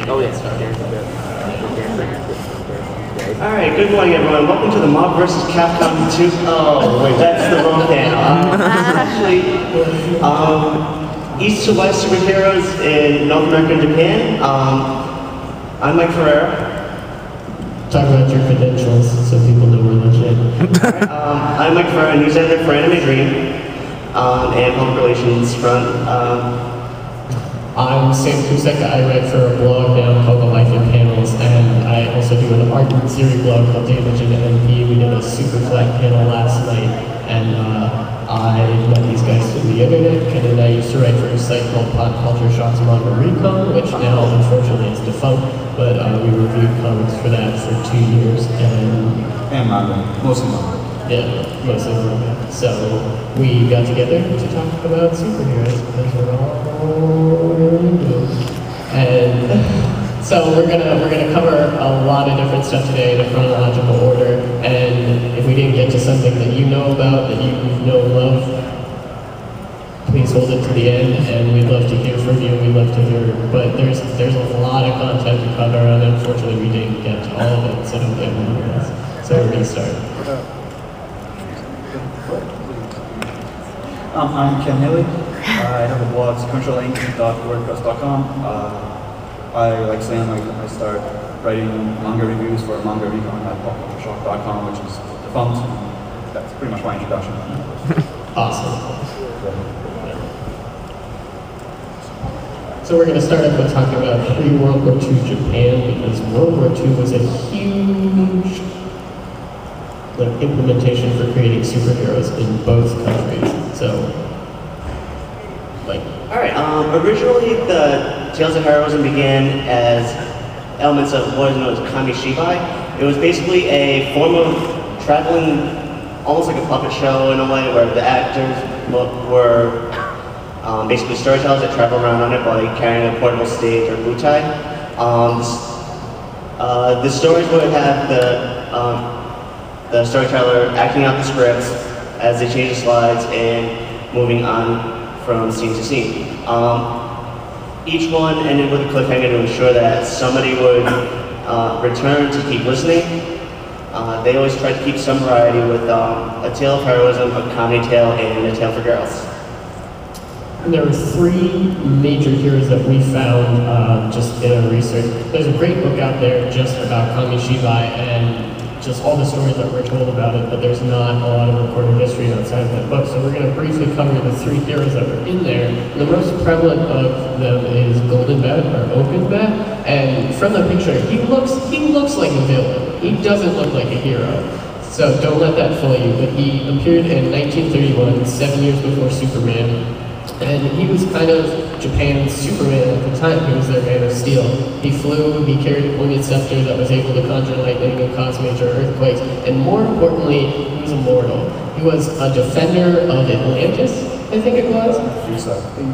Oh yeah. Alright, good morning everyone. Welcome to the Mob vs. Capcom 2. Oh, wait, that's the wrong panel. Actually, East to West superheroes in North America and Japan. I'm Mike Ferreira. Talk about your credentials so people know we're legit. I'm Mike Ferreira, news editor for Anime Dream and public relations front. I'm Sam Kusek. I write for a blog now called The Life in Panels, and I also do an art and series blog called Damage and MP. We did a super flat panel last night, and I met these guys through the internet. Ken and I used to write for a site called Pop Culture Shots Manga Recon, which now unfortunately is defunct, but we reviewed comics for that for 2 years. And manga, mostly manga. Yeah, mostly manga. So we got together to talk about superheroes because we're all really good. And so we're gonna cover a lot of different stuff today in a chronological order. And if we didn't get to something that you know about, that you know and love, please hold it to the end. And we'd love to hear from you. We'd love to hear. But there's a lot of content to cover, and unfortunately we didn't get to all of it. So don't blame us. So we're gonna start. I'm Ken Haley. I have a blog, sequential.wordpress.com. I, like Sam, I start writing manga reviews for manga recon at popcultureshock.com, which is defunct. That's pretty much my introduction. Awesome. So we're going to start off with talking about pre-World War II Japan, because World War II was a huge implementation for creating superheroes in both countries. So, Alright, originally the Tales of Heroism began as elements of what is known as kamishibai. It was basically a form of traveling, almost like a puppet show in a way, where the actors were basically storytellers that travel around on a bike carrying a portable stage or butai. The stories would have the storyteller acting out the scripts as they change the slides and moving on from scene to scene. Each one ended with a cliffhanger to ensure that somebody would return to keep listening. They always tried to keep some variety with a tale of heroism, a comedy tale, and a tale for girls. And there were 3 major heroes that we found just in our research. There's a great book out there just about kamishibai and just all the stories that we're told about it, but there's not a lot of recorded history outside of that book. So we're going to briefly cover the 3 heroes that were in there. The most prevalent of them is Golden Bat, or Open Bat, and from the picture, he looks like a villain. He doesn't look like a hero. So don't let that fool you, but he appeared in 1931, 7 years before Superman. And he was kind of Japan's Superman at the time. He was their Man of Steel. He flew, he carried a pointed scepter that was able to conjure lightning and cause major earthquakes. And more importantly, he was immortal. He was a defender of Atlantis, I think it was.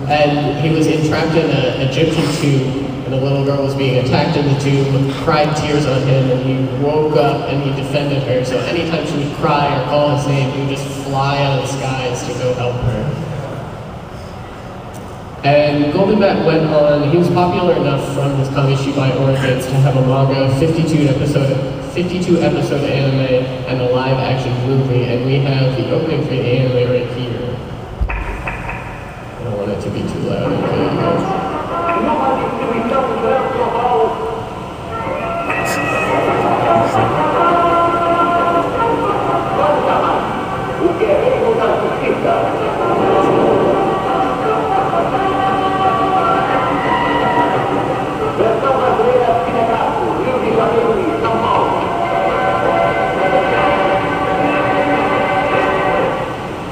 And he was entrapped in an Egyptian tomb, and a little girl was being attacked in the tomb, cried tears on him, and he woke up and he defended her. So anytime she would cry or call his name, he would just fly out of the skies to go help her. And Golden Bat went on, he was popular enough from his kamishibai origins to have a manga, 52 episode anime, and a live action movie, and we have the opening for the anime right here. I don't want it to be too loud. Okay.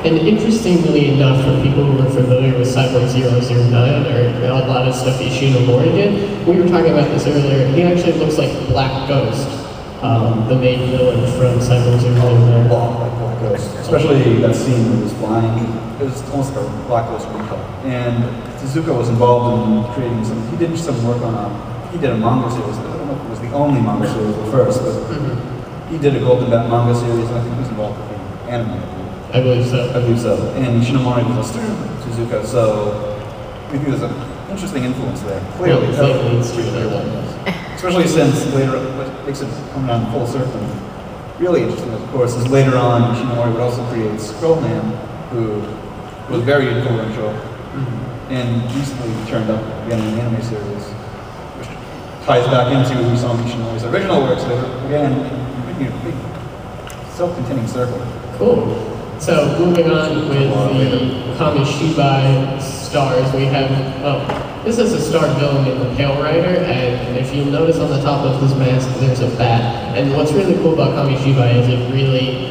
And interestingly enough, for people who are familiar with Cyborg 009, or a lot of stuff Ishinomori did, we were talking about this earlier, he actually looks like Black Ghost, the main villain from Cyborg 009. Like Black Ghost. Especially that scene where he was flying, it was almost like a Black Ghost recut. And Tezuka was involved in creating he did some work on he did a manga series. I don't know if it was the only manga series at first, but he did a Golden Bat manga series, and I think he was involved with the anime. I believe so. And Ishinomori was a student of Tezuka, so I think there's an interesting influence there. Clearly. Well, leads to another one. especially since later, what makes it come down full circle, really interesting, of course, is later on Ishinomori would also create Scrollman, who was very influential, and recently turned up again in an anime series, which ties back into Isamu Ishinomori's original works that are, again, making a big self-containing circle. Cool. So moving on with the Kamishibai stars, we have, this is a star villain in the Pale Rider, and if you'll notice on the top of his mask, there's a bat. And what's really cool about Kamishibai is it really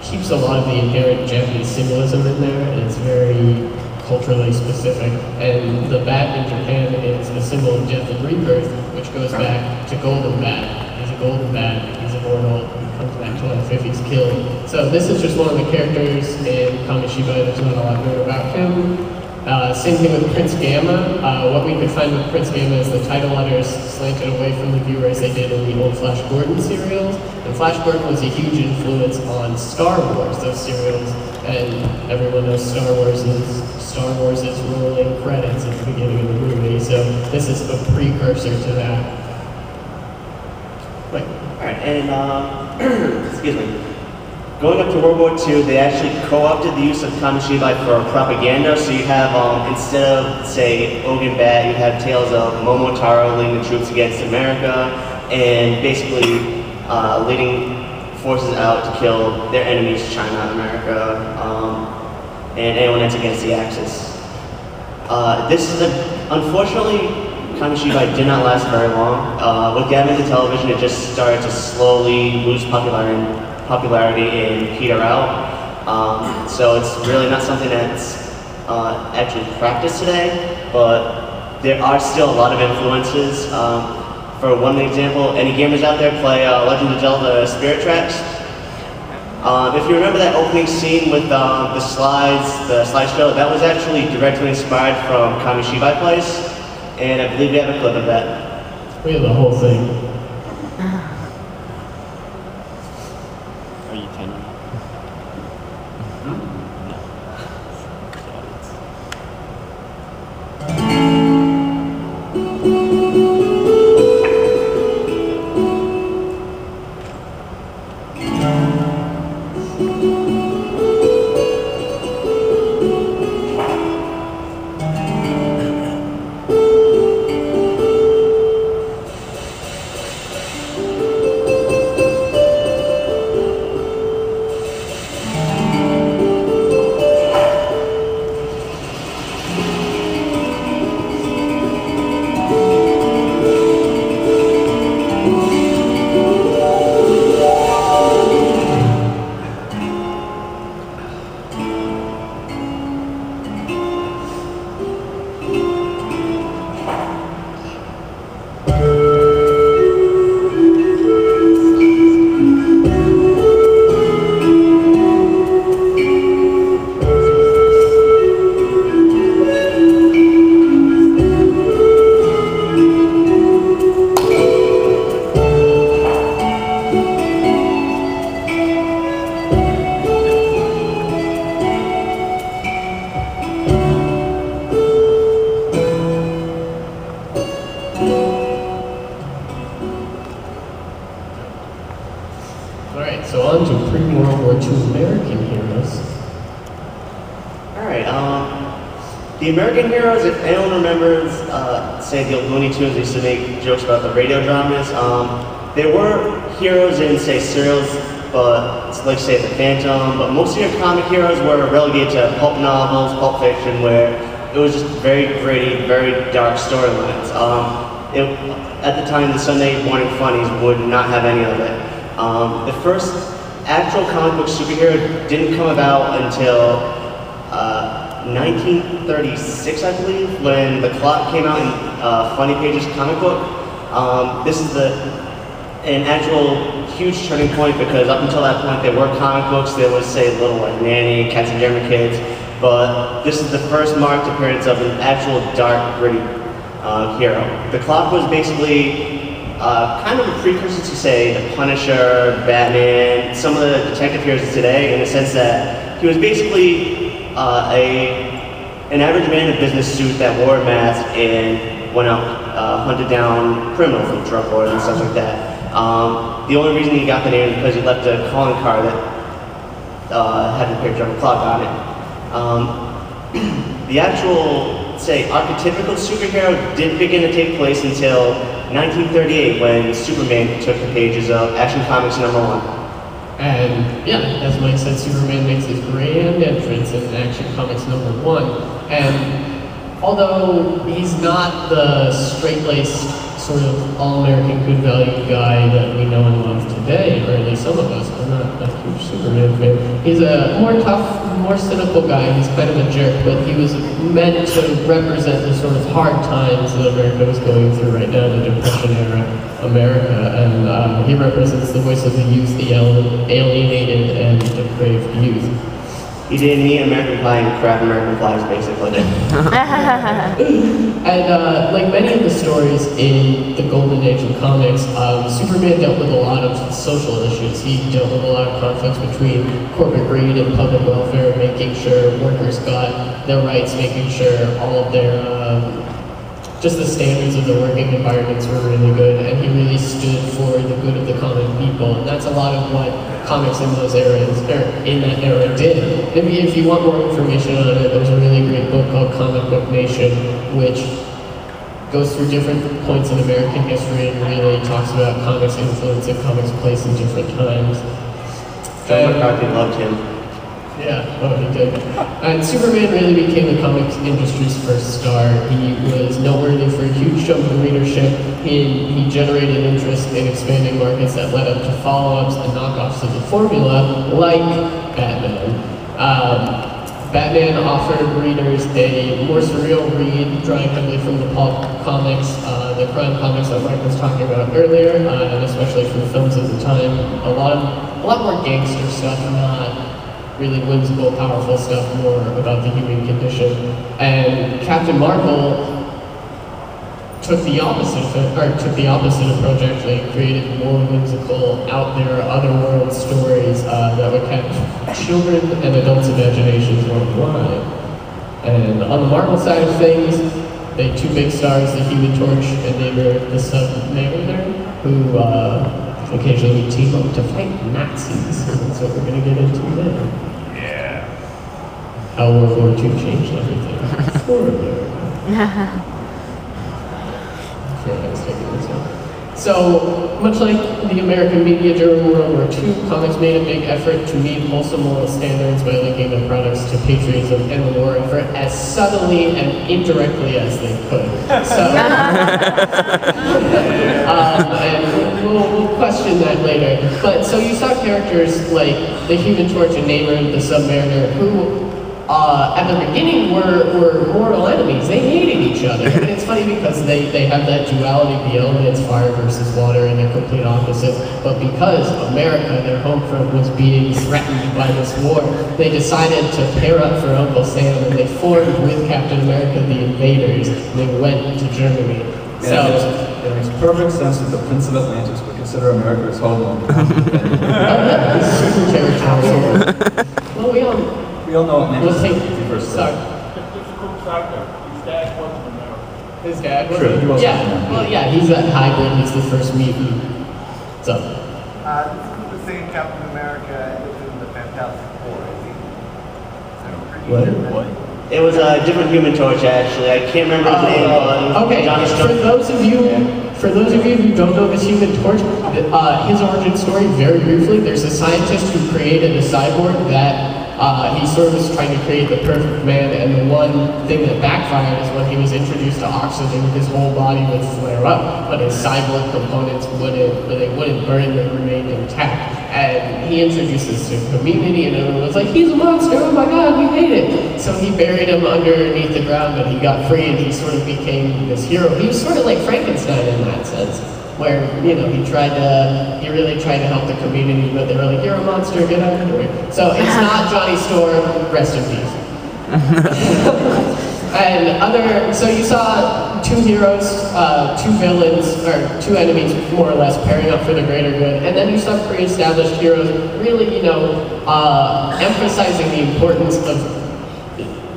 keeps a lot of the inherent Japanese symbolism in there, and it's very culturally specific. And the bat in Japan is a symbol of death and rebirth, which goes back to Golden Bat. He's a golden bat, he's immortal, he comes back to life if he's killed. So this is just one of the characters in Kamishibai. There's not a lot known about him. Same thing with Prince Gamma. What we could find with Prince Gamma is the title letters slanted away from the viewer as they did in the old Flash Gordon serials. And Flash Gordon was a huge influence on Star Wars, those serials. And everyone knows Star Wars is rolling credits at the beginning of the movie. So this is a precursor to that. Right. All right, and excuse me. Going up to World War II, they actually co-opted the use of Kamishibai for propaganda. So you have, instead of, say, Ogun Bat, you have tales of Momotaro leading the troops against America and basically leading forces out to kill their enemies, China, America, and anyone that's against the Axis. Unfortunately, Kamishibai did not last very long. With the advent of television, it just started to slowly lose popularity and peter out. So it's really not something that's actually practiced today, but there are still a lot of influences. For one example, any gamers out there play Legend of Zelda Spirit Tracks? If you remember that opening scene with the slideshow, that was actually directly inspired from Kamishibai Place, and I believe we have a clip of that. We have the whole thing. Are you 10? So on to pre-World War II American heroes. Alright, the American heroes, if anyone remembers, say the old Looney Tunes used to make jokes about the radio dramas, there were heroes in, say, serials, but like, say, The Phantom, but most of your comic heroes were relegated to pulp novels, pulp fiction, where it was just very gritty, very dark storylines. At the time, the Sunday morning funnies would not have any of it. The first actual comic book superhero didn't come about until 1936, I believe, when The Clock came out in Funny Pages comic book. This is an actual huge turning point because up until that point there were comic books. There was, say, Little like Nanny, Cats and German Kids, but this is the first marked appearance of an actual dark, gritty hero. The Clock was basically kind of a precursor to, say, The Punisher, Batman, some of the detective heroes of today, in the sense that he was basically an average man in a business suit that wore a mask and went out, hunted down criminals and drug lords and stuff like that. The only reason he got the name is because he left a calling card that had the picture of a clock on it. The actual, say, archetypical superhero didn't begin to take place until 1938 when Superman took the pages of Action Comics #1. And yeah, as Mike said, Superman makes his grand entrance in Action Comics #1. And although he's not the straight-laced sort of all-American good value guy that we know and love today, or at least some of us, I'm not a huge Superman fan. He's a more tough, more cynical guy. He's kind of a jerk, but he was meant to represent the sort of hard times that America was going through right now, the Depression era America, and he represents the voice of the youth, the alienated and depraved youth. He didn't eat American pie and crap American flags, basically. And like many of the stories in the golden age of comics, Superman dealt with a lot of social issues. He dealt with a lot of conflicts between corporate greed and public welfare, making sure workers got their rights, making sure all of their just the standards of the working environments were really good, and he really stood for the good of the common people. And that's a lot of what comics in those eras, or in that era, did. Maybe if you want more information on it, there's a really great book called Comic Book Nation, which goes through different points in American history and really talks about comics' influence and comics' place in different times. John McCarthy loved him. Yeah, oh, he did. And Superman really became the comics industry's first star. He was noteworthy for a huge jump in readership. He generated interest in expanding markets that led up to follow-ups and knockoffs of the formula, like Batman. Batman offered readers a more surreal read, drawing heavily from the pulp comics, the crime comics that Mike was talking about earlier, and especially from the films of the time. A lot more gangster stuff, not really whimsical, powerful stuff, more about the human condition. And Captain Marvel took the opposite approach, actually, created more whimsical, out there, otherworld stories that would catch children and adults' imaginations worldwide. And on the Marvel side of things, they had two big stars, the Human Torch and the Sub-Mariner, who occasionally team up to fight Nazis. That's what we're going to get into now. Yeah. How World War II changed everything for America. So, much like the American media during World War II, comics made a big effort to meet wholesome moral standards by linking their products to patriotism and the war effort as subtly and indirectly as they could. So, and we'll question that later. But so you saw characters like the Human Torch and Namor, the Sub-Mariner, who at the beginning were mortal enemies. They hated each other. And it's funny because they have that duality of the elements, fire versus water, and they're complete opposites. But because America, their home front, was being threatened by this war, they decided to pair up for Uncle Sam, and they formed with Captain America the Invaders, and they went to Germany. So it makes perfect sense that the Prince of Atlantis would consider America his home. It's super territorial. Well, we all know Atlantis we'll take, is the first. Sorry. It's a cool factor. His dad wasn't American. His dad was? True, he wasn't. Yeah, well, yeah, he's that hybrid, he's the first mutant. So. Who was saying Captain America in the Fantastic Four? What? It was a different Human Torch, actually. I can't remember his name, but okay. Johnny For those of you who don't know this Human Torch, his origin story, very briefly, there's a scientist who created a cyborg that he sort of was trying to create the perfect man, and the one thing that backfired is when he was introduced to oxygen, his whole body would flare up, but his cyborg components wouldn't burn, they remained intact. And he introduced this to the community, and everyone was like, he's a monster, oh my god, we hate it! So he buried him underneath the ground, but he got free, and he sort of became this hero. He was sort of like Frankenstein in that sense, where, you know, he really tried to help the community, but they were like, you're a monster, get out of here. So it's not Johnny Storm, rest in peace. So you saw two heroes, two villains, or two enemies, more or less, pairing up for the greater good, and then you saw pre-established heroes really, emphasizing the importance of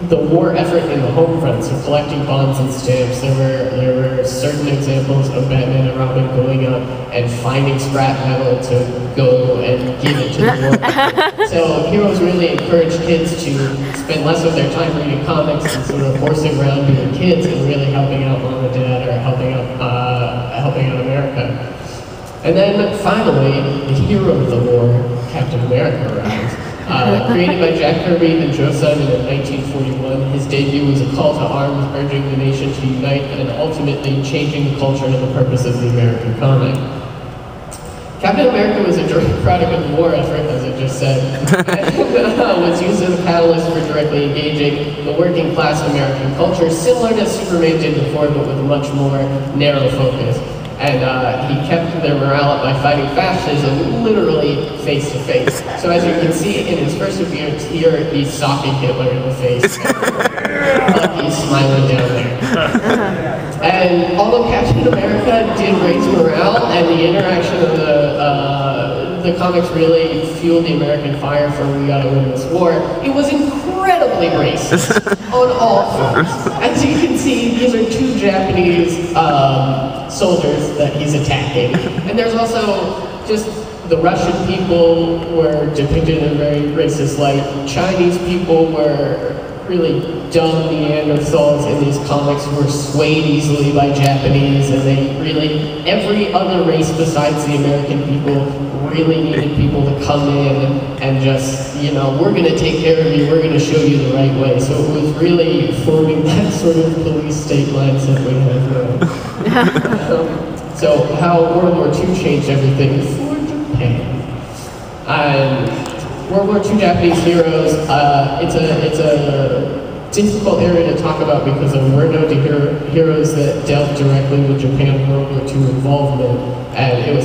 the war effort in the home front, so collecting bonds and stamps. There were certain examples of Batman and Robin going out and finding scrap metal to go and give it to the war effort. So Heroes really encouraged kids to spend less of their time reading comics and sort of horsing around being kids and really helping out mom and dad or helping out America. And then finally, the hero of the war, Captain America, arrives. Created by Jack Kirby and Joe Simon in 1941, his debut was a call to arms urging the nation to unite and ultimately changing the culture and the purpose of the American comic. Captain America was a direct product of the war effort, as I just said, and was used as a catalyst for directly engaging the working class American culture, similar to Superman did before, but with a much more narrow focus. And he kept their morale up by fighting fascism literally face to face. So as you can see in his first appearance here, he's socking Hitler in the face. Like he's smiling down there. And although Captain America did raise morale, and the interaction of the comics really fueled the American fire for we gotta win this war, it was incredibly racist on all fronts. As you can see, these are two Japanese soldiers that he's attacking. And there's also just the Russian people were depicted in a very racist light. Chinese people were really dumb Neanderthals in these comics who were swayed easily by Japanese, and they really, every other race besides the American people really needed people to come in and just, you know, we're going to take care of you, we're going to show you the right way. So it was really forming that sort of police state mindset we have now. So how World War II changed everything for Japan. World War II Japanese heroes, it's a difficult area to talk about because there were no heroes that dealt directly with Japan's World War II involvement, and it was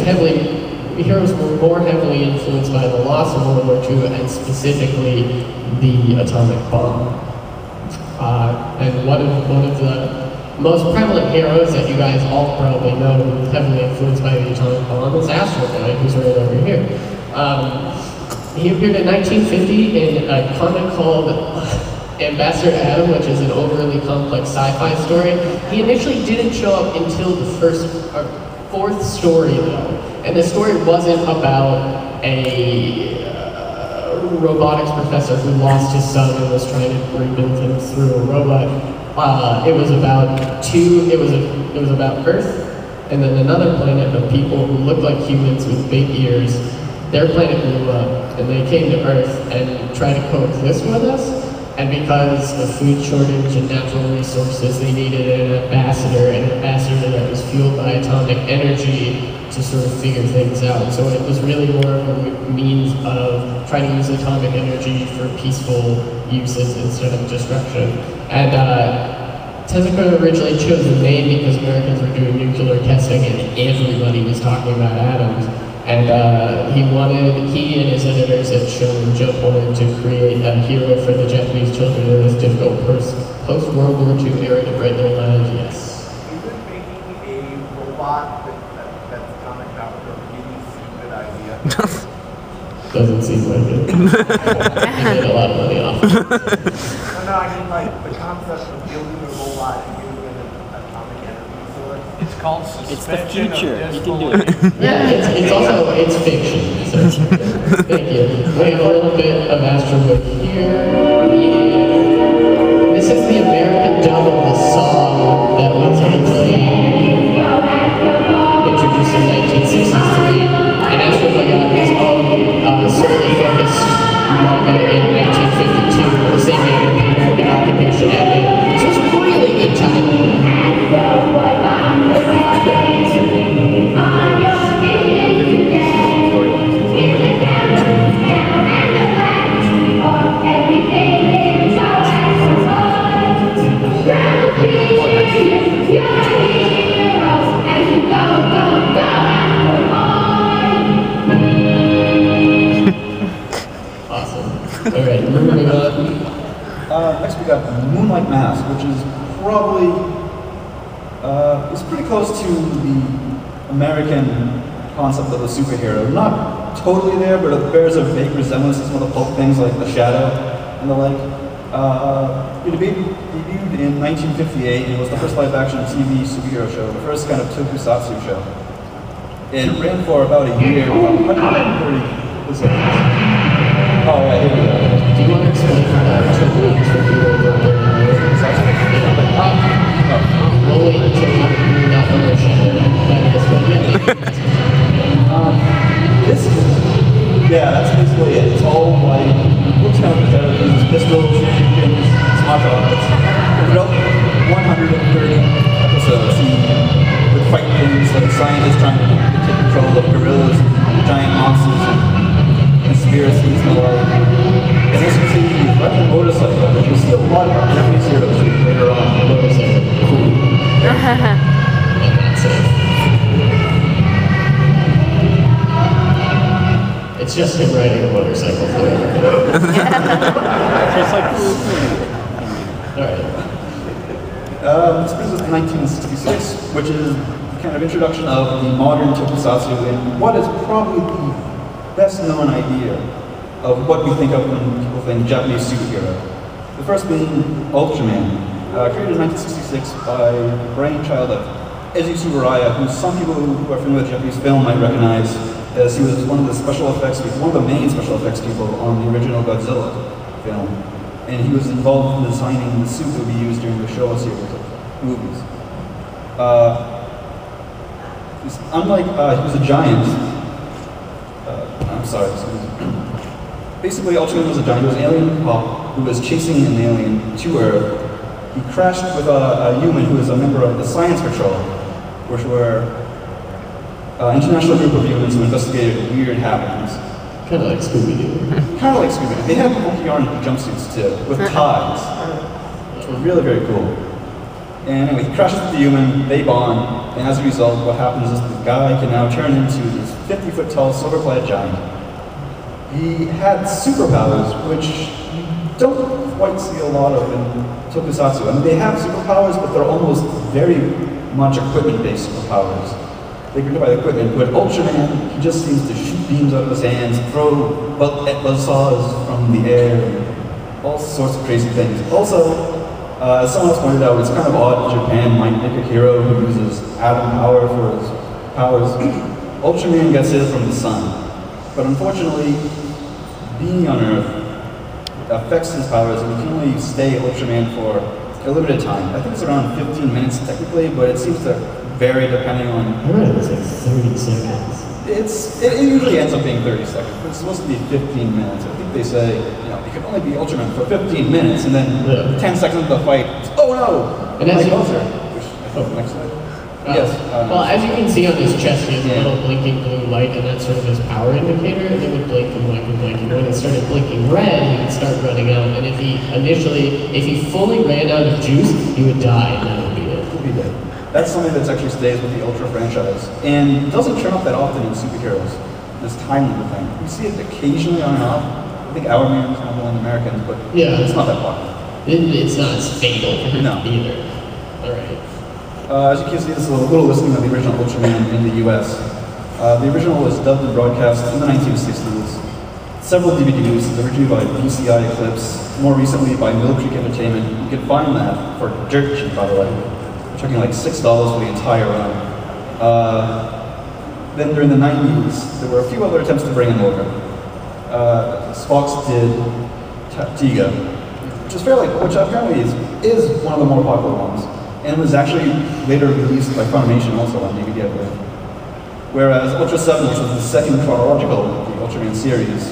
heroes were more heavily influenced by the loss of World War II and specifically the atomic bomb. And one of the most prevalent heroes that you guys all probably know who was heavily influenced by the atomic bomb is Astro Boy, who's right over here. He appeared in 1950 in a comic called Ambassador Adam, which is an overly complex sci-fi story. He initially didn't show up until the fourth story, though. And the story wasn't about a robotics professor who lost his son and was trying to rebuild him through a robot. It was about Earth, and then another planet of people who looked like humans with big ears. Their planet blew up, and they came to Earth and tried to coexist with us. And because of food shortage and natural resources, they needed an ambassador that was fueled by atomic energy to sort of figure things out. So it was really more of a means of trying to use atomic energy for peaceful uses instead of destruction. And Tezuka originally chose the name because Americans were doing nuclear testing and everybody was talking about atoms. And he and his editors at Shonen Jump wanted to create a hero for the Japanese children in this difficult post-World War II era to brighten their lives, yes. Is it making a robot that's atomic powered a really stupid idea? Doesn't seem like it. He made a lot of money off it. No, I mean like the concept of building a robot and giving it an atomic energy source. It's called It's the suspension future. of You can do disbelief. it. Yeah, it's fiction. So thank you. We have a little bit of Astro Boy here. This is the American dub of the song that was originally introduced in 1963. And Astro Boy got his own solely focused manga in 1952, the same year the American occupation ended. So it's really good timing. Awesome. Alright, moving on. Next we got Moonlight Mask, which is probably, it's pretty close to the American concept of a superhero. Not totally there, but it bears a vague resemblance to some of the pulp things like The Shadow and the like. It debuted in 1958 and was the first live-action TV superhero show, the first kind of tokusatsu show. It ran for about a year, 130 episodes. Oh, yeah, here we go. Do you want to explain how that took for people who don't know? We'll wait until you're not understand that is, but yeah, that's basically it. It's all like, looks kind of pathetic. These pistols, shooting things, it's martial arts. About 130 episodes with fight things like scientists trying to take control of gorillas, giant monsters, and conspiracies and the like. And as you can see, he's riding a motorcycle, but you'll see a lot of Japanese heroes later on. Motorcycle. Cool. It's just him riding a motorcycle forever. Just like Alright. This brings us to 1966, which is the kind of introduction of the modern tokusatsu and what is probably the best known idea of what we think of when people think Japanese superhero. The first being Ultraman, created in 1966 by the brainchild of Eiji Tsuburaya, who some people who are familiar with Japanese film might recognize as he was one of the special effects people, one of the main special effects people on the original Godzilla film. And he was involved in designing the suit that would be used during the Showa series of movies. He was a giant. I'm sorry, excuse me. Basically, Ultraman was a giant. He was an alien cop who was chasing an alien to Earth. He crashed with a human who was a member of the Science Patrol, which were an international group of humans who investigated weird happenings. Kind of like Scooby-Doo. Kind of like Scooby-Doo. They had monkey yarn jumpsuits too, with ties, which were really very cool. And anyway, he crashes with the human, they bond, and as a result, what happens is the guy can now turn into this 50-foot tall, silver-clad giant. He had superpowers, which you don't quite see a lot of in tokusatsu. I mean, they have superpowers, but they're almost very much equipment-based superpowers. They can do by the equipment, but Ultraman, he just seems to shoot beams out of his hands, throw buzzsaws from the air, and all sorts of crazy things. Also, as someone else pointed out, it's kind of odd that Japan might make a hero who uses atom power for his powers. Ultraman gets his from the sun. But unfortunately, being on Earth affects his powers, and he can only stay Ultraman for a limited time. I think it's around 15 minutes technically, but it seems to vary depending on... I read it was like 30 seconds. It usually ends up being 30 seconds, but it's supposed to be 15 minutes. I think they say, you know, you can only be Ultraman for 15 minutes, and then 10 seconds of the fight, oh no! And as you... Next slide. Yes. Well, as you can see on his chest, he has a little blinking blue light, and that's sort of his power indicator. And it would blink and blink and blink. And when it started blinking red, he would start running out. And if he fully ran out of juice, he would die, and that would be it. He'd be dead. That's something that actually stays with the Ultra franchise. And it doesn't turn up that often in superheroes, this time limit thing. You see it occasionally on and off. I think Our Man is kind of one of the Americans, but yeah, it's not that popular. It's not as fatal either. All right. As you can see, this is a little listing of the original Ultraman in the US. The original was dubbed and broadcast in the 1960s. Several DVDs, originally by BCI Eclipse, more recently by Mill Creek Entertainment. You can find that for dirt cheap, by the way. We're talking like $6 for the entire run. Then during the 90s, there were a few other attempts to bring him over. Fox did Tiga, which apparently is one of the more popular ones. And it was actually later released by Funimation also on DVD, I believe. Whereas Ultra 7, which was the second chronological of the Ultraman series,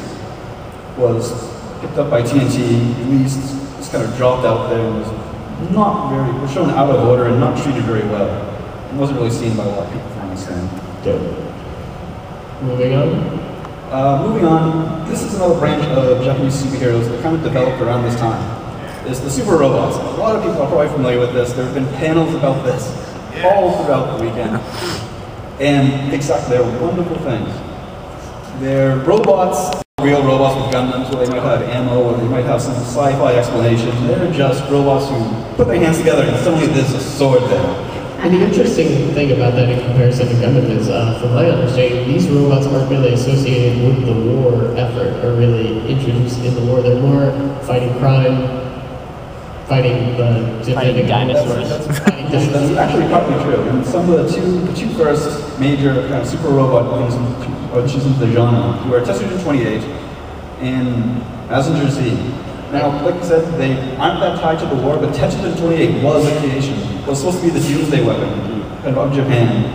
was picked up by TNT, released, just kind of dropped out there, and was shown out of order and not treated very well. It wasn't really seen by a lot of people, from understand. Moving on. Moving on, this is another branch of Japanese superheroes that kind of developed around this time. Is the super robots. A lot of people are probably familiar with this. There have been panels about this all throughout the weekend. And exactly, they're wonderful things. They're robots, real robots with Gundams, where they might have ammo, or they might have some sci-fi explanation. They're just robots who put their hands together and suddenly there's a sword there. And the interesting thing about that in comparison to Gundam is, from my understanding, these robots aren't really associated with the war effort, or really introduced in the war. They're more fighting crime, fighting the Fighting dinosaurs. That's actually partly true. And some of the two first major kind of super robot things in the genre were Tetsujin 28 and Mazinger Z. Now, like I said, they aren't that tied to the war, but Tetsujin 28 was a creation. It was supposed to be the doomsday weapon kind of Japan.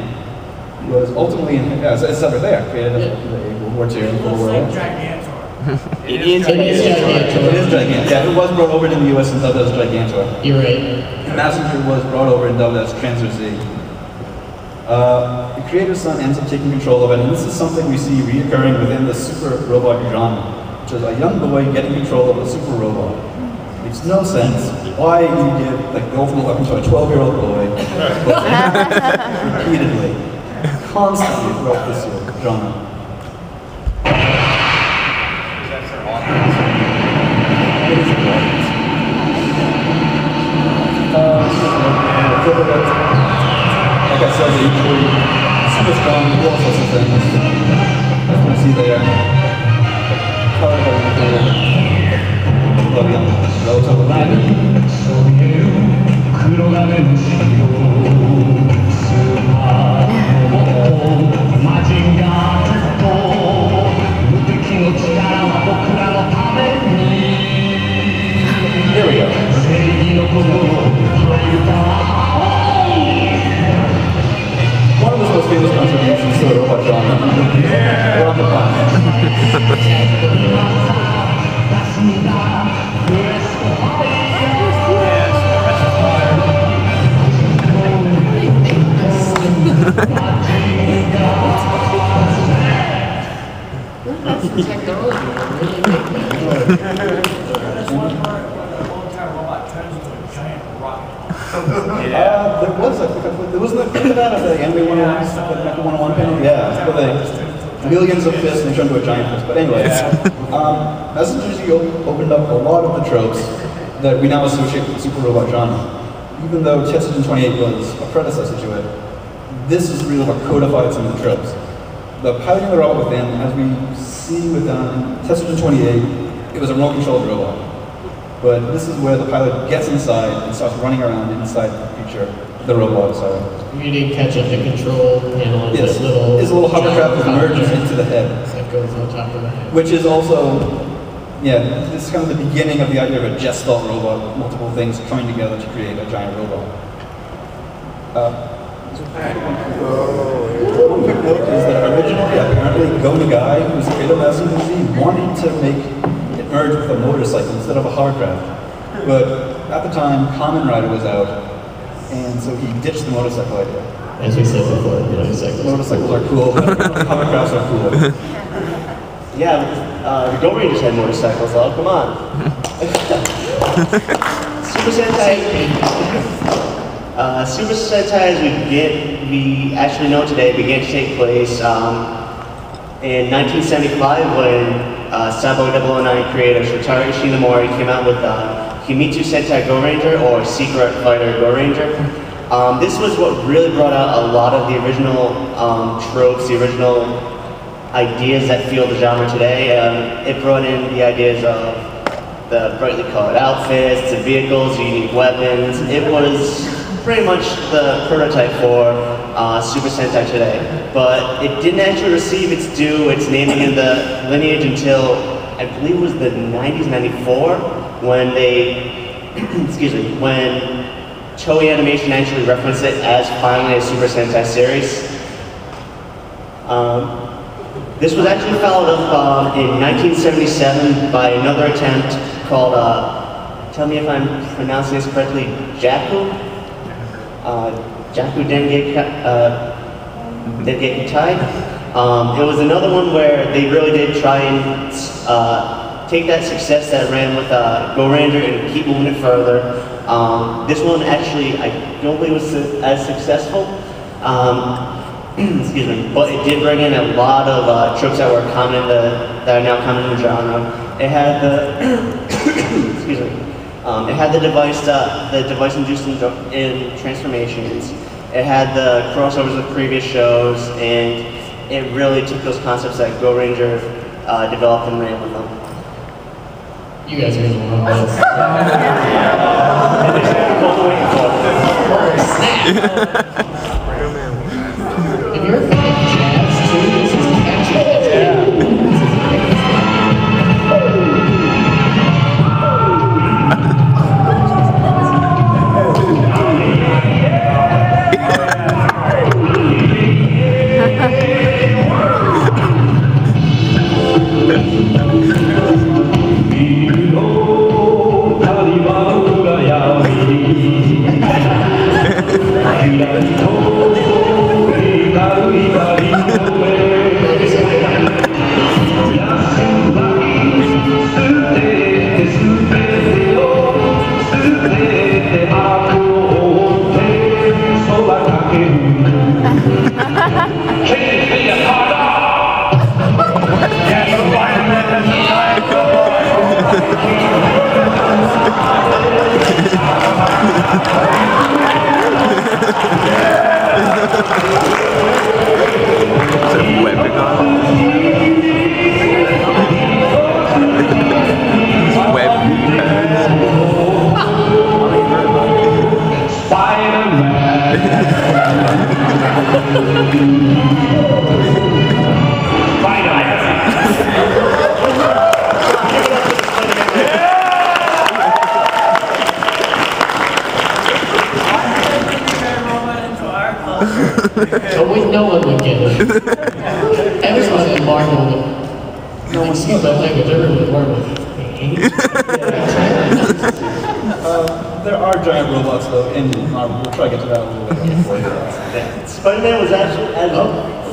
It was ultimately, as it's over there, created in World War II and World War I. It is Gigantor. It is Gigantor. Yeah, it was brought over in the US and dubbed as Gigantor. You're right. And Mazinger was brought over and dubbed as Transer Z. The creator's son ends up taking control of it, and this is something we see reoccurring within the super robot genre, which is a young boy getting control of a super robot. It makes no sense why you give like the ultimate weapon to a 12-year-old boy, repeatedly, constantly throughout this genre. Like I said, they usually super strong, do all sorts of things. As you see there. Here we go. One of his most famous contributions to the robot genre. We're on the planet. That's the technology. That's one part where the whole entire robot turns into a giant rocket. There wasn't a thing of that at the anime 101, the Mecha 101 panel? Yeah, but millions of fists and turned to a giant fist. But anyway, Mazinger Z opened up a lot of the tropes that we now associate with the super robot genre. Even though Tetsujin 28 was a predecessor to it, this is really what codified some of the tropes. The piloting the robot within, as we see with Tetsujin 28, it was a remote-controlled robot. But this is where the pilot gets inside and starts running around inside the creature, the robot, sorry. You didn't catch up the control panel and Yes, this little... his little hovercraft that merges into the head. That goes on top of the head. Which is also, yeah, this is kind of the beginning of the idea of a gestalt robot, with multiple things coming together to create a giant robot. One quick note is that originally, apparently, Go Nagai, who's the creator of Mazinger Z, wanted to make it merge with a motorcycle instead of a hovercraft. But at the time, Kamen Rider was out, and so he ditched the motorcycle idea. As we said before, motorcycles are cool, hovercrafts are cool. Yeah, the Go Rangers had motorcycles, though. Come on. Super Sentai, as we actually know today, began to take place in 1975 when Sabo 009 creator Shotari Shinomori came out with Himitsu Sentai Go Ranger, or Secret Fighter Go Ranger. This was what really brought out a lot of the original tropes, the original ideas that fuel the genre today. It brought in the ideas of the brightly colored outfits, the vehicles, the unique weapons. It was pretty much the prototype for Super Sentai today. But it didn't actually receive its due, its naming in the lineage until, I believe it was the 90s, 94, when they, excuse me, when Toei Animation actually referenced it as finally a Super Sentai series. This was actually followed up in 1977 by another attempt called, tell me if I'm pronouncing this correctly, Jaku Dengekitai. It was another one where they really did try and take that success that ran with Go Ranger and keep moving it further. This one actually, I don't believe was as successful. Excuse me, but it did bring in a lot of tropes that were common that are now common in the genre. It had the excuse me, it had the device induced in transformations. It had the crossovers with previous shows, and it really took those concepts that Go Ranger developed and ran with them. You guys are gonna love this. If you're a fan of jazz too, this is catchy. Oh, no one would get it. Everyone in Marvel would. No one sees my language, everyone in Marvel. There are giant robots though in Marvel. We'll try to get to that a little bit. Spider-Man was actually,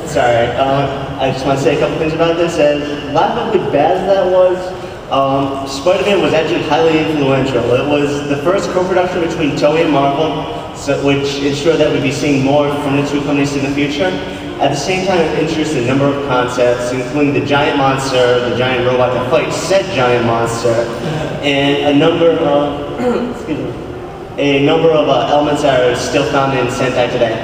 sorry, I just want to say a couple things about this. As laughably bad as that was, Spider-Man was actually highly influential. It was the first co-production between Toei and Marvel, which ensured that we'd be seeing more from the two companies in the future. At the same time, it introduced a number of concepts, including the giant monster, the giant robot that fights said giant monster, and a number of elements that are still found in Sentai today.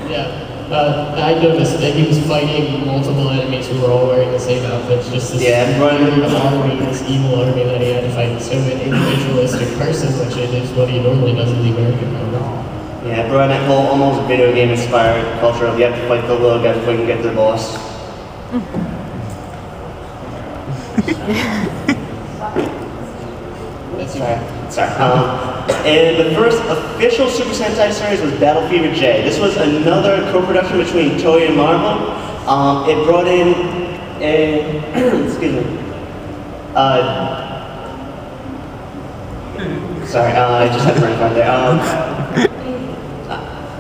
Yeah. I noticed that he was fighting multiple enemies who were all wearing the same outfits, just this army, this evil army that he had to fight. So an individualistic person, which is what he normally does in the American movie. Yeah, it brought that whole almost video game inspired culture of you have to fight the little guy before you can get to the boss. Sorry. And the first official Super Sentai series was Battle Fever J. This was another co-production between Toei and Marvel. It brought in a excuse me. Sorry, I just had to run there.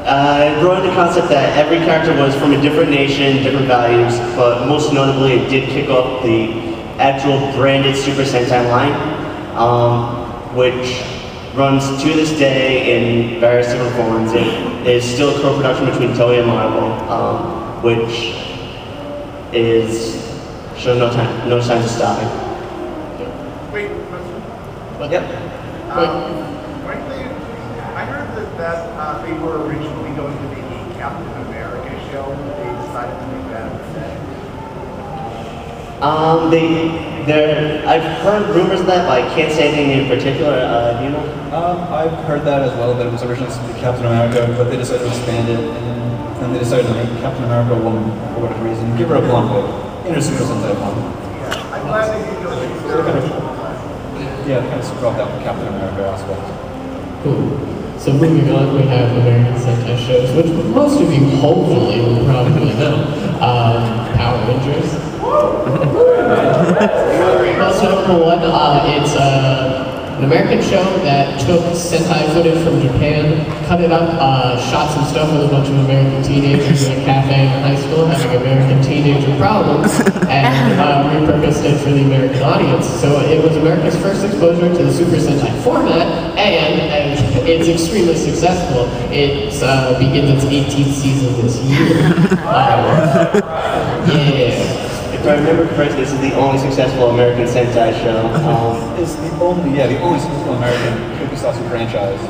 It brought in the concept that every character was from a different nation, different values, but most notably it did kick off the actual branded Super Sentai line, which runs to this day in various different forms. It is still a co-production between Toei and Marvel, which shows no signs of stopping. Wait, question? Yep. I heard that they were originally going to be a Captain America show, but they decided to make that instead. I've heard rumors of that, but I can't say anything in particular. Do you know? I've heard that as well, that it was originally supposed to be Captain America, but they decided to expand it, and then they decided to make Captain America a woman for whatever reason. Give her a blonde wig. In her Super Sentai form. Yeah, I'm glad they did go to Yeah, they kind of scrubbed out the Captain America aspect. Cool. So moving on, we have American Sentai shows, which most of you hopefully will probably know. Power Rangers. Most notable one, it's an American show that took Sentai footage from Japan, cut it up, shot some stuff with a bunch of American teenagers in a cafe in high school having American teenager problems, and repurposed it for the American audience. So it was America's first exposure to the Super Sentai format, and it's extremely successful. It begins its 18th season this year. Yeah. If I remember correctly, this is the only successful American Sentai show. It's the only successful American tokusatsu franchise.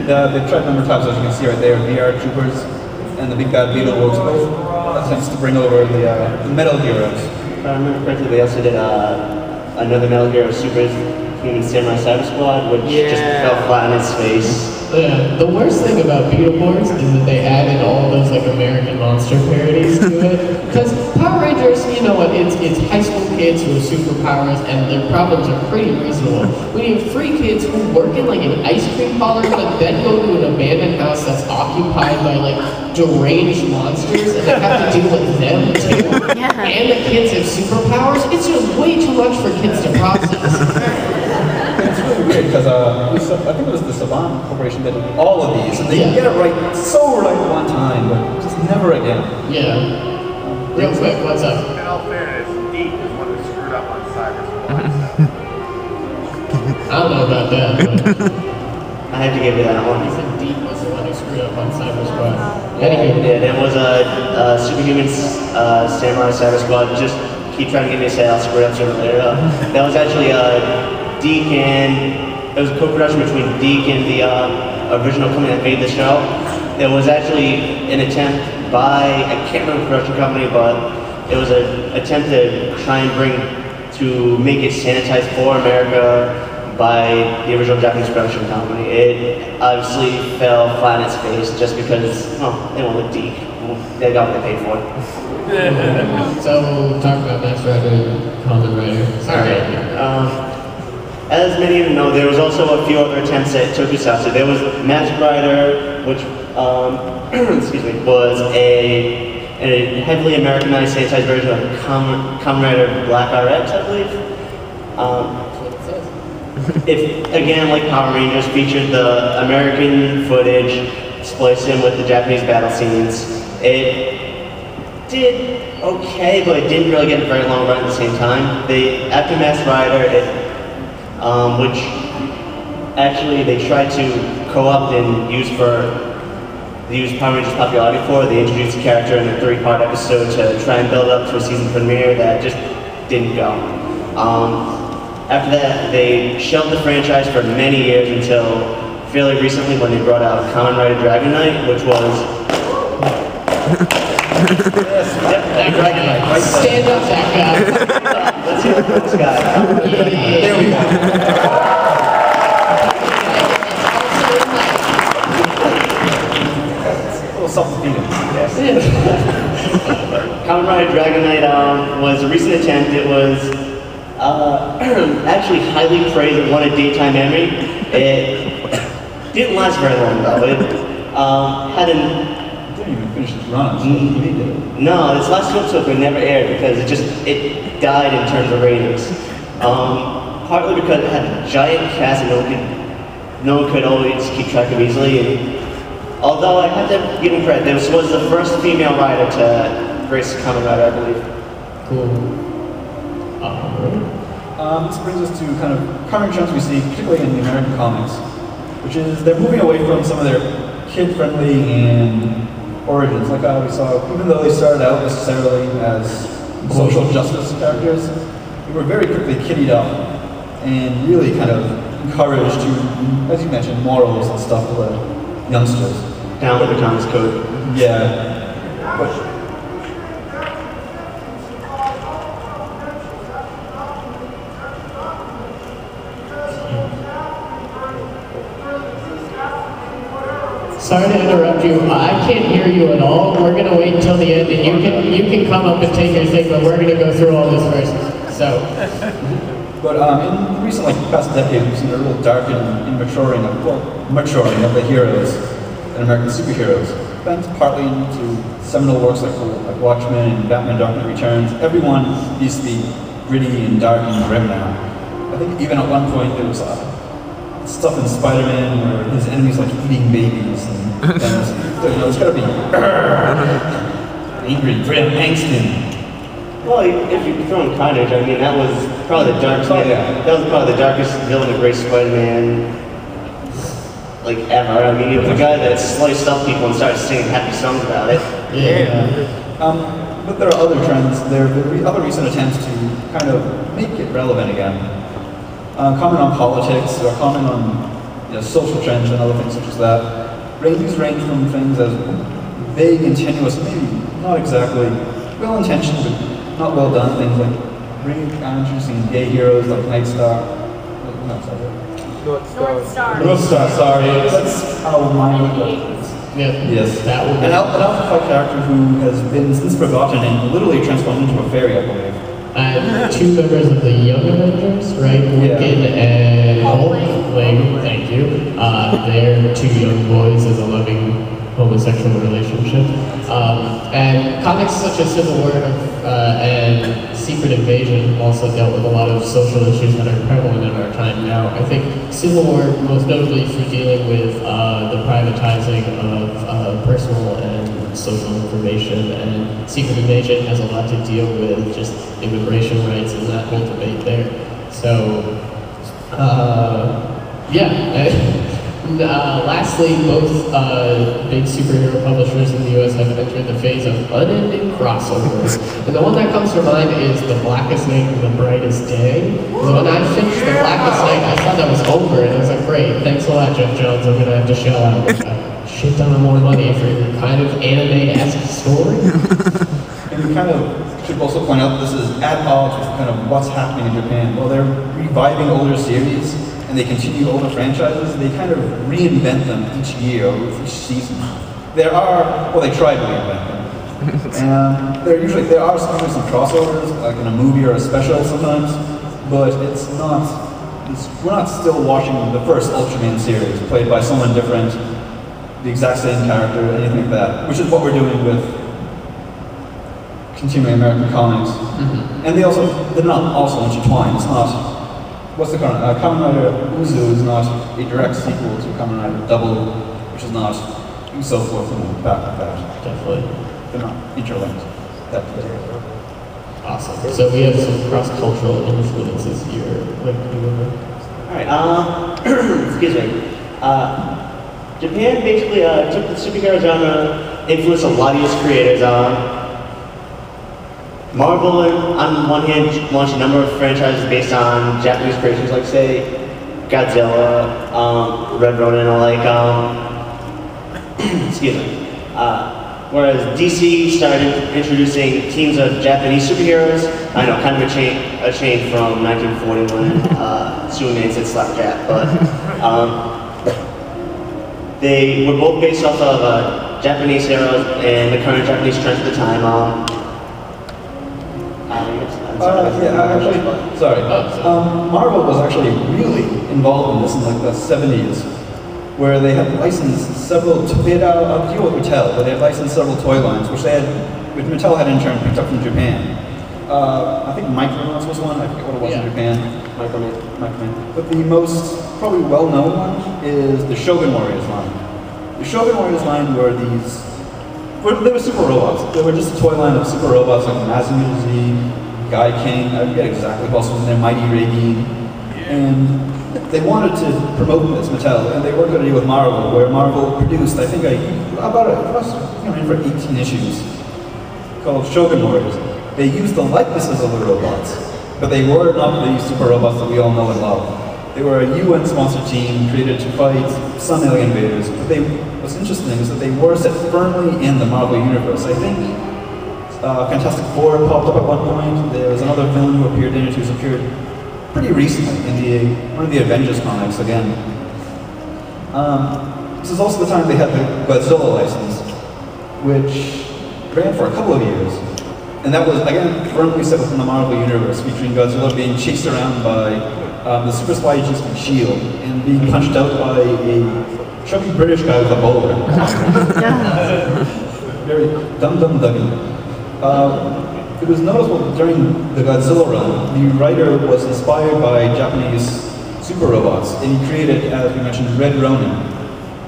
They've tried a number of times, as you can see right there, VR Troopers and the Big Bad Beetle Works both attempts to bring over the metal heroes. If I remember correctly, they also did another Metal Hero Superhuman Samurai Cyber Squad, which just fell flat on its face. Yeah, the worst thing about Beetleborgs is that they added all those like American Monster parodies to it. Because Power Rangers, you know what, it's high school kids who have superpowers and their problems are pretty reasonable. When you have 3 kids who work in like an ice cream parlor but then go to an abandoned house that's occupied by like deranged monsters and they have to deal with them too. And the kids have superpowers, it's just way too much for kids to process. It's really weird because I think it was the Saban Corporation that did all of these, and they get it right, so right one time, but just never again. Yeah. Real quick, what's up? In all fairness, Deke is one who screwed up on Cyber Squad. I don't know about that, but I had to give you that one. he said Deke was the one who screwed up on Cyber Squad. Yeah, there was a Superhuman Samurai Cyber Squad. Just keep trying to get me to say I'll screw it up sooner or later. That was actually Deke and it was a co-production between Deke and the original company that made the show. There was actually an attempt by, I can't remember the production company, but it was an attempt to try and make it sanitized for America by the original Japanese production company. It obviously fell flat on its face just because, they went with Deke. They got what they paid for. So we'll talk about Master Rider, Common Rider. Sorry. As many of you know, there was also a few other attempts at tokusatsu. There was Magic Rider, which excuse me, was a heavily Americanized sanitized version of Kamen Rider Black RX, I believe. It, again, like Power Rangers, featured the American footage spliced in with the Japanese battle scenes. It did okay, but it didn't really get a very long run at the same time. After Masked Rider, which actually they tried to co-opt and use Power Rangers popularity for. They introduced a character in a 3-part episode to try and build up to a season premiere that just didn't go. After that, they shelved the franchise for many years until fairly recently when they brought out Kamen Rider Dragon Knight, which was... Dragon Knight. Right. Stand up, that guy. Let's hear it for this guy. There we go. A little self-defeating. Yes. Kamen Rider Dragon Knight was a recent attempt. It was actually highly praised and won a daytime Emmy. It didn't last very long though. It had an... Didn't even finish its run, so TV did it. No, its last 2 episodes never aired because it died in terms of ratings. Partly because it had a giant cast and no one could always keep track of easily. And although I have to give him credit, this was the first female writer to grace Kamen Rider, I believe. Cool. This brings us to kind of current trends we see, particularly in the American comics, which is they're moving away from some of their kid-friendly and origins. Like we saw, even though they started out necessarily as social justice characters, they were very quickly kiddied up and really kind of encouraged to, as you mentioned, morals and stuff for the youngsters. Down with the comics code. Yeah. But, sorry to interrupt you. I can't hear you at all. We're gonna wait until the end, and you can come up and take your thing, but we're gonna go through all this first. So. But in recent, past decade, we've seen a real dark and maturing of the heroes and American superheroes. Thanks partly into seminal works like Watchmen and Batman: Dark Knight Returns. Everyone needs to be gritty and dark and grim now. I think even at one point there was stuff in Spider-Man where his enemies eating babies, and it's gotta be angry, grim, angsty. Well, if you're throwing carnage, I mean that was probably the darkest. That was probably the darkest villain of Great Spider-Man ever. I mean, he was a guy that sliced up people and started singing happy songs about it. Yeah. But there are other trends. There are other recent attempts to kind of make it relevant again. Comment on politics, or comment on social trends and other things such as that. These range from things as vague and tenuous, maybe not exactly well-intentioned, but not well done. Things like introducing gay heroes like Nightstar. North Star. North Star, sorry. That's how mine was. Yeah. Yes. That would be. An Alpha character who has been since forgotten and literally transformed into a fairy, I believe. And two members of the Young Avengers, right? Wicked and Hulkling, thank you. They're two young boys in a loving homosexual relationship. And comics such as Civil War and Secret Invasion also dealt with a lot of social issues that are prevalent in our time now. I think Civil War, most notably for dealing with the privatizing of personal and social information, and Secret Invasion has a lot to deal with just immigration rights and that whole debate there. So, lastly, both big superhero publishers in the US have entered the phase of unending crossover. And the one that comes to mind is The Blackest Night and The Brightest Day. So when I finished The Blackest Night, I thought that was over, and I was like, great, thanks a lot, Jeff Jones, I'm gonna have to shell out a shit ton of more money for your kind of anime-esque story. And we kind of should also point out this is at odds with kind of what's happening in Japan. While they're reviving older series and they continue older franchises, they kind of reinvent them each year or each season. They try to reinvent them. And there are sometimes some crossovers, like in a movie or a special sometimes, but we're not still watching the first Ultraman series played by someone different, the exact same character, anything like that, which is what we're doing with continuing American comics. Mm-hmm. And they're not also intertwined. It's not, what's the current, Kamen Rider Uzu is not a direct sequel to Kamen Rider Double, which is not, and so forth and back like that. Definitely. They're not interlinked. Awesome. So we have some cross-cultural influences here. Alright, excuse me. Japan basically took the superhero genre, influenced a lot of its creators. Marvel, on one hand, launched a number of franchises based on Japanese creations, like, say, Godzilla, Red Ronin, or like, excuse me. Whereas DC started introducing teams of Japanese superheroes. I know, kind of a chain from 1940 when Superman said Slapjack, but they were both based off of Japanese heroes and the current Japanese trends at the time. Marvel was actually really involved in this in like the 70s, where they had licensed several, they had a deal with Mattel, but they had licensed several toy lines, which Mattel had in turn picked up from Japan. I think Micronauts was one, I forget what it was in Japan. Microman. But the most probably well-known one is the Shogun Warriors line. The Shogun Warriors line they were super robots. They were just a toy line of super robots like Mazimu Z, Guy King, I forget exactly who else was in there, Mighty Reigeen. And they wanted to promote this, Mattel, and they worked on a deal with Marvel, where Marvel produced, I think, for 18 issues, called Shogun Warriors. They used the likenesses of the robots, but they were not the super robots that we all know and love. They were a UN-sponsored team created to fight some alien invaders, but what's interesting is that they were set firmly in the Marvel Universe. I think Fantastic Four popped up at one point. There was another villain who appeared in it who's appeared pretty recently in one of the Avengers comics again. This is also the time they had the Godzilla license, which ran for a couple of years. And that was, again, firmly set within the Marvel Universe, featuring Godzilla being chased around by the super spy agents from S.H.I.E.L.D. and being punched out by a chubby British guy with a bowler. Very dum-dum-duggy. It was noticeable during the Godzilla run, the writer was inspired by Japanese super robots, and he created, as we mentioned, Red Ronin,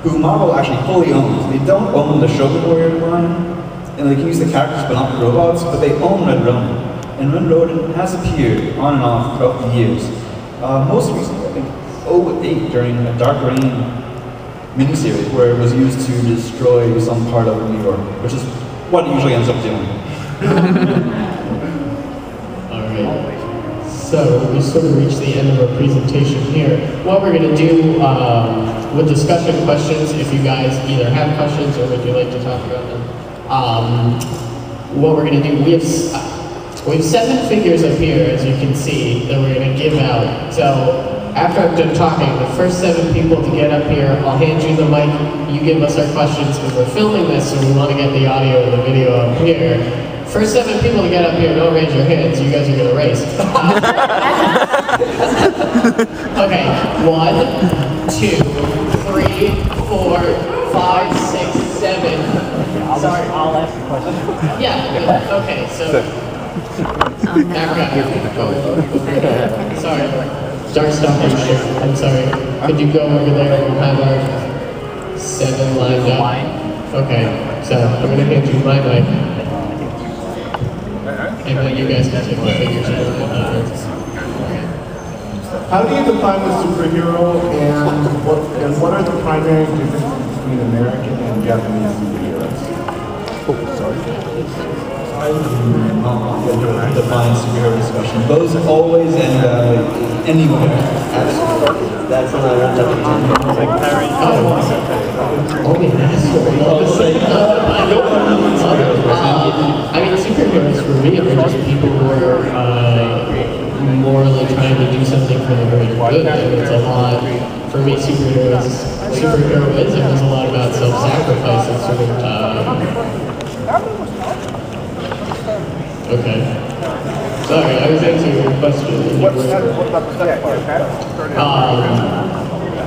who Marvel actually fully owns. They don't own the Shogun Warrior line, and they can use the characters but not the robots, but they own Red Ronin. And Red Ronin has appeared on and off throughout the years. Most recently, I think, 2008, during a Dark Reign miniseries, where it was used to destroy some part of New York, which is what it usually ends up doing. Alright, so we sort of reached the end of our presentation here. What we're going to do with discussion questions, if you guys either have questions or would you like to talk about them, what we're going to do, we have We have 7 figures up here, as you can see, that we're going to give out. So, after I'm done talking, the first 7 people to get up here, I'll hand you the mic, you give us our questions, because we're filming this, so we want to get the audio and the video up here. First 7 people to get up here, don't raise your hands, you guys are going to race. Okay, 1, 2, 3, 4, 5, 6, 7. Sorry, I'll ask the question. Yeah, okay, so... Back up. Sorry. Start stopping share. I'm sorry. Could you go over there and have our 7 lined up? Okay, so I'm going to hand you my mic. And then you guys can take the figures out. How do you define a superhero, and what are the primary differences between American and Japanese superheroes? Oh, sorry. I don't get into a defined superhero discussion. Those always end anywhere. That's something I wrapped up in 10 minutes. Like parents. I mean, superheroes for me are just people who are morally trying to do something for the greater good. And it's a lot, for me, superheroism is a lot about self-sacrifice and sort of, okay. Sorry, I was answering your question. What about the second part?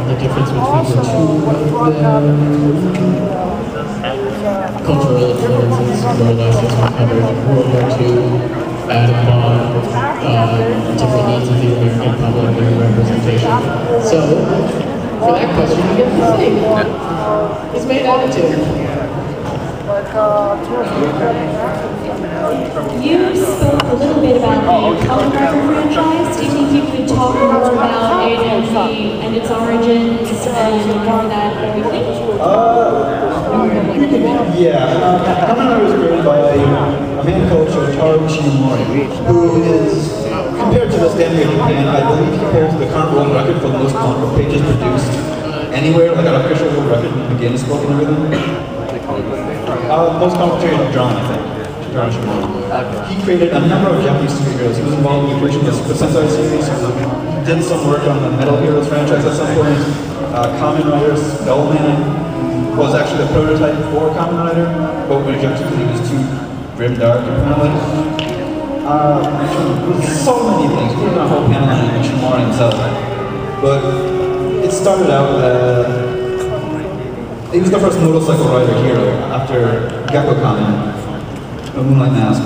The difference between the two of them. Cultural influences, more or less, as we covered. World War II, atom bomb, different needs of the American public and representation. So, for that question, you get the same. His main attitude. You spoke a little bit about the Kamen Rider franchise. Do you think you could talk more about it and its origins and more of that everything? Yeah, Kamen Rider was created by a man called Shotaro Shinomori, who is, compared to the standard in Japan, I believe he holds the current world record for the most comic book pages produced anywhere, like an official world record with the Guinness Book and everything. Most comic pages drawn, I think. He created a number of Japanese superheroes. He was involved in the creation of the Sentai series. He did some work on the Metal Heroes franchise at some point. Kamen Rider Spellman was actually the prototype for Kamen Rider, but was rejected because he was too grim dark, apparently. So many things. We did a whole panel on Ishimori himself. But it started out, he was the first motorcycle rider hero after Gecko Kamen. Moonlight Mask.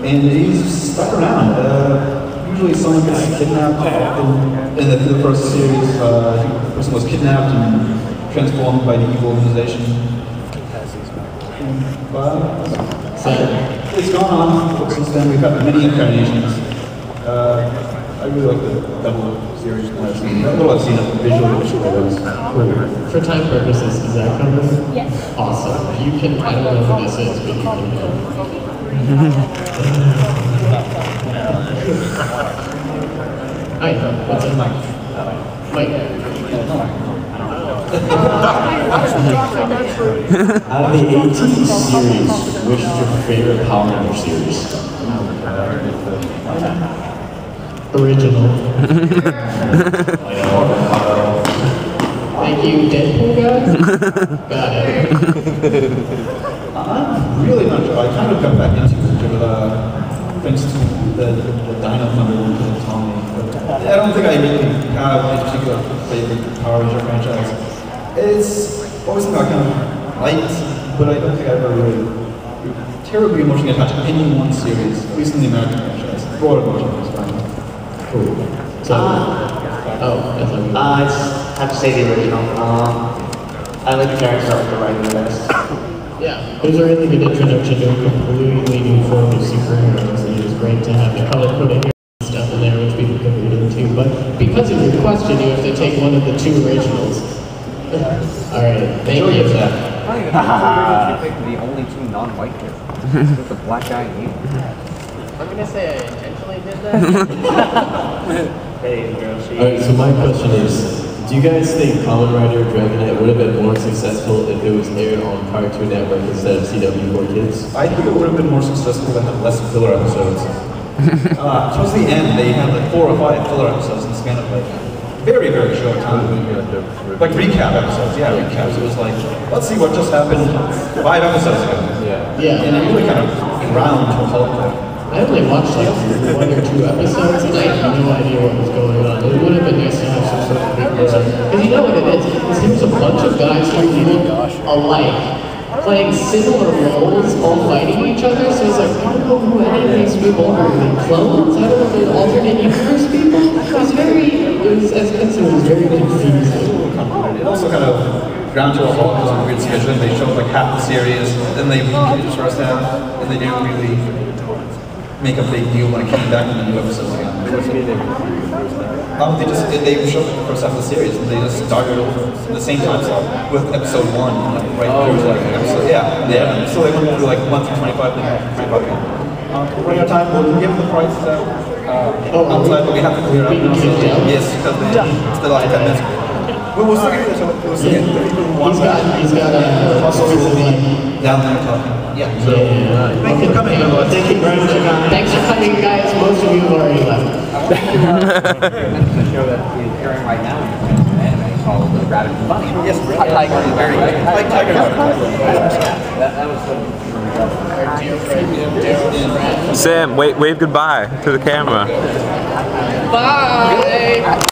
And he's stuck around. Usually someone gets kidnapped. In the first series, the person was kidnapped and transformed by the evil organization. So it's gone on since then. We've had many incarnations. I really like the double series when I've seen it. What I've seen of visually, which was cool. For time purposes, is that covered? Yes. Awesome. You can, I don't know who this is, but you can. Hi, what's up, Mike? Mike. Out of the 18 series, which is your favorite Power Ranger series? Original. Thank you, Deadpool guys. Got it. I'm really not sure. I kind of got back into it thanks to the Dino Thunder one with Tommy. I don't think I really have a particular favorite Power Ranger franchise. It's always something I kind of liked, but I don't think I ever really terribly emotionally attached to any one series, at least in the American franchise. Broad emotion is fine. Cool. So, that's okay. I just have to say the original. I like the characters, I like the writing the best. Yeah, it was a really good introduction to a completely new form of superheroes, and it was great to have the color coded stuff in there, which people can read into. But because of your question, you have to take one of the 2 originals. All right, thank you. You picked the only 2 non-white characters. With the black guy and you. I'm gonna say I intentionally did that. Hey, girl, Alright, so my question is, Do you guys think Kamen Rider Dragonite would have been more successful if it was aired on Cartoon Network instead of CW4 Kids? I think it would have been more successful if it had less filler episodes. Towards the end, they had like 4 or 5 filler episodes in the span of like very, very short time. Like recap episodes, yeah, recaps. It was like, let's see what just happened 5 episodes ago. Yeah. And it really kind of ground to a halt there. I only watched like 1 or 2 episodes and I had no idea what was going on. It would have been nice to have some sort of big person. Because you know what it is? There's a bunch of guys who look alike, playing similar roles, all fighting each other. So it's like, I don't know who any of these people are. Are they clones? I don't know, they're alternate universe people. It was very confusing. It also kind of ground to a halt because of weird scheduling. They showed like half the series, then they repeated the first half, and they didn't really make a big deal when it came back in the new episodes again. They showed the first half of the series, and they just started over in the same time slot with episode 1, like, right through like episode, so they went through like 1 through 25, then 25 again. We're running out of time. We'll give the prices out outside, but we have to clear up now. So, yes, because it's still like 10 minutes. We'll still get this. We'll still get the people who want He's got muscles will be down there talking. Yeah. So thank you for coming. Thank you very much for coming. Thanks for coming, guys. Most of you have already left. The show that is airing right now is an anime called Rabbit and Bunny. Yes, Tiger is very good. I like Tiger. That was so. Sam, wave goodbye to the camera. Bye!